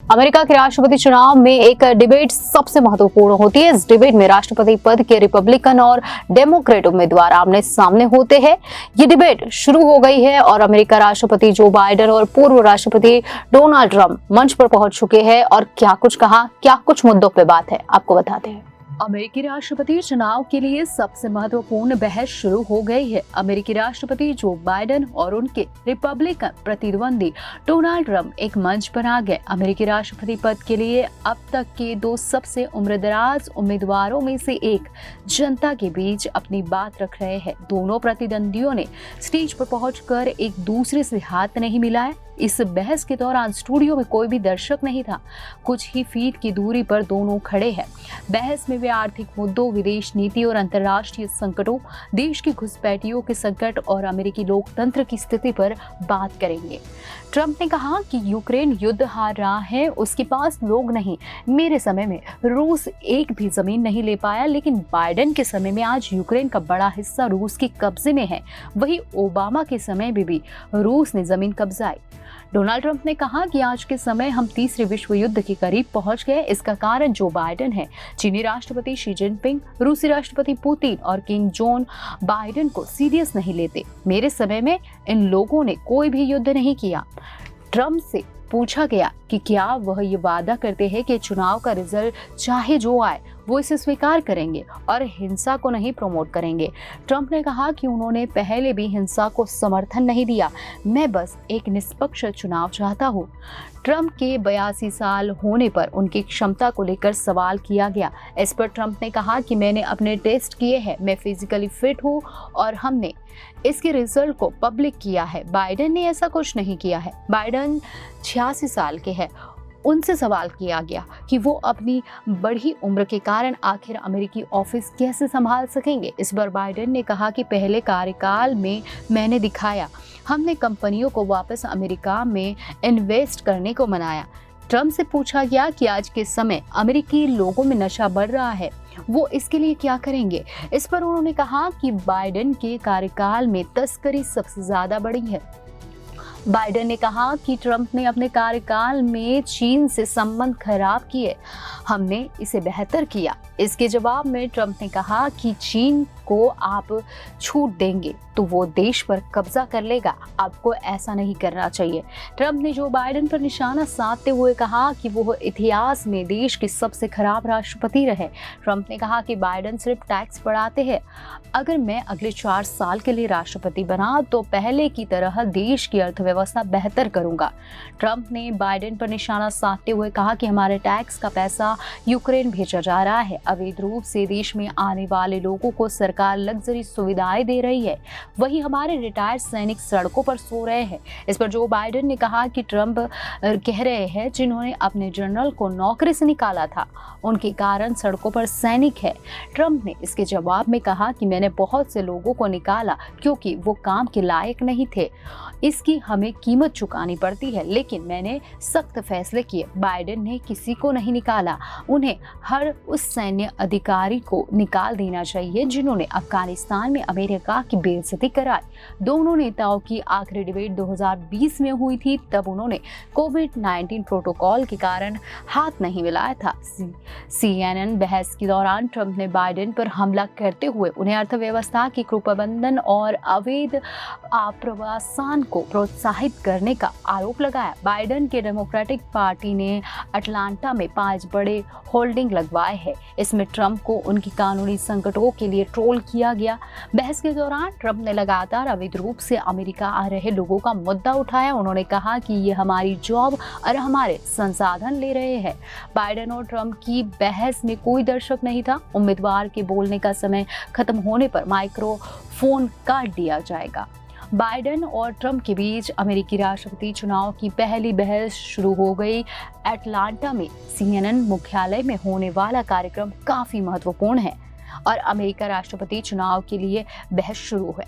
America के राष्ट्रपति चुनाव में एक डिबेट सबसे महत्वपूर्ण होती है। इस डिबेट में राष्ट्रपति पद के रिपब्लिकन और डेमोक्रेट उम्मीदवार आमने सामने होते हैं। ये डिबेट शुरू हो गई है और अमेरिका राष्ट्रपति जो बाइडेन और पूर्व राष्ट्रपति डोनाल्ड ट्रंप मंच पर पहुंच चुके हैं और क्या कुछ कहा, क्या कुछ मुद्दों पे बात है, आपको बताते हैं। अमेरिकी राष्ट्रपति चुनाव के लिए सबसे महत्वपूर्ण बहस शुरू हो गई है। अमेरिकी राष्ट्रपति जो बाइडेन और उनके रिपब्लिकन प्रतिद्वंदी डोनाल्ड ट्रंप एक मंच पर आ गए। अमेरिकी राष्ट्रपति पद के लिए अब तक के दो सबसे उम्रदराज उम्मीदवारों में से एक जनता के बीच अपनी बात रख रहे हैं। दोनों प्रतिद्वंदियों ने स्टेज पर पहुंचकर एक दूसरे से हाथ नहीं मिलाए। इस बहस के दौरान स्टूडियो में कोई भी दर्शक नहीं था। कुछ ही फीट की दूरी पर दोनों खड़े हैं। बहस में वे आर्थिक मुद्दों, विदेश नीति और अंतर्राष्ट्रीय संकटों, देश की घुसपैठियों के संकट और अमेरिकी लोकतंत्र की स्थिति पर बात करेंगे। ट्रंप ने कहा कि यूक्रेन युद्ध हार रहा है, उसके पास लोग नहीं। मेरे समय में रूस एक भी जमीन नहीं ले पाया, लेकिन बाइडेन के समय में आज यूक्रेन का बड़ा हिस्सा रूस के कब्जे में है। वही ओबामा के समय में भी रूस ने जमीन कब्जाई। डोनाल्ड ट्रंप ने कहा कि आज के समय हम तीसरे विश्व युद्ध के करीब पहुंच गए। इसका कारण जो बाइडेन है। चीनी राष्ट्रपति शी जिनपिंग, रूसी राष्ट्रपति पुतिन और किंग जॉन बाइडेन को सीरियस नहीं लेते। मेरे समय में इन लोगों ने कोई भी युद्ध नहीं किया। ट्रंप से पूछा गया कि क्या वह ये वादा करते हैं कि चुनाव का रिजल्ट चाहे जो आए वो इसे स्वीकार करेंगे और हिंसा को नहीं प्रमोट करेंगे। ट्रंप ने कहा कि उन्होंने पहले भी हिंसा को समर्थन नहीं दिया। मैं बस एक निष्पक्ष चुनाव चाहता हूँ। ट्रंप के 82 साल होने पर उनकी क्षमता को लेकर सवाल किया गया। इस पर ट्रंप ने कहा कि मैंने अपने टेस्ट किए हैं, मैं फिजिकली फिट हूँ और हमने इसके रिजल्ट को पब्लिक किया है। बाइडेन ने ऐसा कुछ नहीं किया है। बाइडेन 86 साल के हैं। उनसे सवाल किया गया कि वो अपनी बढ़ी उम्र के कारण आखिर अमेरिकी ऑफिस कैसे संभाल सकेंगे। इस बार बाइडेन ने कहा कि पहले कार्यकाल में मैंने दिखाया, हमने कंपनियों को वापस अमेरिका में इन्वेस्ट करने को मनाया। ट्रंप से पूछा गया कि आज के समय अमेरिकी लोगों में नशा बढ़ रहा है, वो इसके लिए क्या करेंगे। इस पर उन्होंने कहा कि बाइडेन के कार्यकाल में तस्करी सबसे ज्यादा बढ़ी है। बाइडेन ने कहा कि ट्रंप ने अपने कार्यकाल में चीन से संबंध खराब किए, हमने इसे बेहतर किया। इसके जवाब में ट्रंप ने कहा कि चीन को आप छूट देंगे तो वो देश पर कब्जा कर लेगा, आपको ऐसा नहीं करना चाहिए। ट्रंप ने जो बाइडेन पर निशाना साधते हुए कहा कि वो इतिहास में देश के सबसे खराब राष्ट्रपति रहे। ट्रंप ने कहा कि बाइडेन सिर्फ टैक्स बढ़ाते हैं। अगर मैं अगले 4 साल के लिए राष्ट्रपति बना तो पहले की तरह देश की अर्थव्यवस्था बेहतर करूंगा। ट्रंप ने बाइडेन पर निशाना साधते हुए कहा कि हमारे टैक्स का पैसा यूक्रेन भेजा जा रहा है। अवैध रूप से देश में आने वाले लोगों को सरकार लग्जरी सुविधाएं दे रही है, वही हमारे रिटायर्ड सैनिक सड़कों पर सो रहे हैं। इस पर जो बाइडेन ने कहा कि ट्रंप कह रहे हैं जिन्होंने अपने जनरल को नौकरी से निकाला था उनके कारण सड़कों पर सैनिक है। ट्रंप ने इसके जवाब में कहा कि मैंने बहुत से लोगों को निकाला क्योंकि वो काम के लायक नहीं थे, इसकी हमें कीमत चुकानी पड़ती है, लेकिन मैंने सख्त फैसले किए। बाइडेन ने किसी को नहीं निकाला, उन्हें हर उस सैन्य अधिकारी को निकाल देना चाहिए जिन्होंने अफगानिस्तान में अमेरिका की बेइज्जती कराई। दोनों नेताओं की आखिरी डिबेट 2020 में हुई थी, तब उन्होंने कोविड-19 प्रोटोकॉल के कारण हाथ नहीं मिलाया था। CNN बहस के दौरान ट्रंप ने बाइडेन पर हमला करते हुए उन्हें अर्थव्यवस्था की कुप्रबंधन और अवैध आप्रवासन को प्रोत्साहित करने का आरोप लगाया। बाइडेन के डेमोक्रेटिक पार्टी ने अटलांटा में 5 बड़े होल्डिंग लगवाए हैं। इसमें ट्रंप को उनकी कानूनी संकटों के लिए ट्रोल किया गया। बहस के दौरान ट्रंप ने लगातार अवैध रूप से अमेरिका आ रहे लोगों का मुद्दा उठाया। उन्होंने कहा कि ये हमारी जॉब और हमारे संसाधन ले रहे हैं। बाइडेन और ट्रंप की बहस में कोई दर्शक नहीं था। उम्मीदवार के बोलने का समय खत्म होने पर माइक्रोफोन काट दिया जाएगा। बाइडेन और ट्रंप के बीच अमेरिकी राष्ट्रपति चुनाव की पहली बहस शुरू हो गई। अटलांटा में CNN मुख्यालय में होने वाला कार्यक्रम काफी महत्वपूर्ण है और अमेरिका राष्ट्रपति चुनाव के लिए बहस शुरू है।